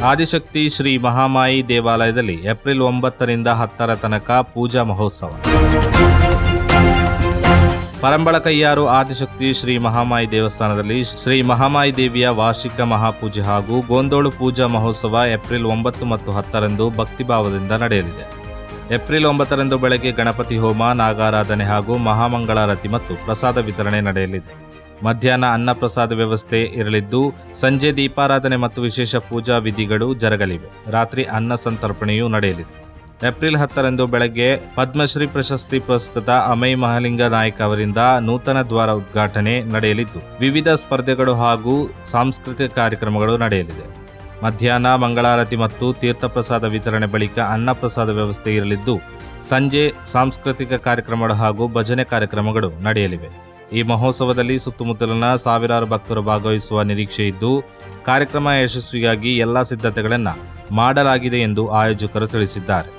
ಆದಿಶಕ್ತಿ ಶ್ರೀ ಮಹಾಮಾಯಿ ದೇವಾಲಯದಲ್ಲಿ ಏಪ್ರಿಲ್ 9ರಿಂದ 10ರ ತನಕ ಪೂಜಾ ಮಹೋತ್ಸವ. ಪರಂಬಳ ಕಯ್ಯಾರು ಆದಿಶಕ್ತಿ ಶ್ರೀ ಮಹಾಮಾಯಿ ದೇವಸ್ಥಾನದಲ್ಲಿ ಶ್ರೀ ಮಹಾಮಾಯಿ ದೇವಿಯ ವಾರ್ಷಿಕ ಮಹಾಪೂಜೆ ಹಾಗೂ ಗೋಂದೋಳು ಪೂಜಾ ಮಹೋತ್ಸವ ಏಪ್ರಿಲ್ 9 ಮತ್ತು 10ರಂದು ಭಕ್ತಿಭಾವದಿಂದ ನಡೆಯಲಿದೆ. ಏಪ್ರಿಲ್ 9ರಂದು ಬೆಳಗ್ಗೆ ಗಣಪತಿ ಹೋಮ, ನಾಗಾರಾಧನೆ ಹಾಗೂ ಮಹಾಮಂಗಳಾರತಿ ಮತ್ತು ಪ್ರಸಾದ ವಿತರಣೆ ನಡೆಯಲಿದೆ. ಮಧ್ಯಾಹ್ನ ಅನ್ನಪ್ರಸಾದ ವ್ಯವಸ್ಥೆ ಇರಲಿದ್ದು, ಸಂಜೆ ದೀಪಾರಾಧನೆ ಮತ್ತು ವಿಶೇಷ ಪೂಜಾ ವಿಧಿಗಳು ಜರಗಲಿವೆ. ರಾತ್ರಿ ಅನ್ನ ಸಂತರ್ಪಣೆಯೂ ನಡೆಯಲಿದೆ. ಏಪ್ರಿಲ್ 10ರಂದು ಬೆಳಗ್ಗೆ ಪದ್ಮಶ್ರೀ ಪ್ರಶಸ್ತಿ ಪುರಸ್ಕೃತ ಅಮೈ ಮಹಾಲಿಂಗ ನಾಯ್ಕ ಅವರಿಂದ ನೂತನ ದ್ವಾರ ಉದ್ಘಾಟನೆ ನಡೆಯಲಿದ್ದು, ವಿವಿಧ ಸ್ಪರ್ಧೆಗಳು ಹಾಗೂ ಸಾಂಸ್ಕೃತಿಕ ಕಾರ್ಯಕ್ರಮಗಳು ನಡೆಯಲಿದೆ. ಮಧ್ಯಾಹ್ನ ಮಂಗಳಾರತಿ ಮತ್ತು ತೀರ್ಥಪ್ರಸಾದ ವಿತರಣೆ ಬಳಿಕ ಅನ್ನಪ್ರಸಾದ ವ್ಯವಸ್ಥೆ ಇರಲಿದ್ದು, ಸಂಜೆ ಸಾಂಸ್ಕೃತಿಕ ಕಾರ್ಯಕ್ರಮಗಳು ಹಾಗೂ ಭಜನೆ ಕಾರ್ಯಕ್ರಮಗಳು ನಡೆಯಲಿವೆ. ಈ ಮಹೋತ್ಸವದಲ್ಲಿ ಸುತ್ತಮುತ್ತಲಿನ ಸಾವಿರಾರು ಭಕ್ತರು ಭಾಗವಹಿಸುವ ನಿರೀಕ್ಷೆ ಇದ್ದು, ಕಾರ್ಯಕ್ರಮ ಯಶಸ್ವಿಯಾಗಿ ಎಲ್ಲಾ ಸಿದ್ಧತೆಗಳನ್ನು ಮಾಡಲಾಗಿದೆ ಎಂದು ಆಯೋಜಕರು ತಿಳಿಸಿದ್ದಾರೆ.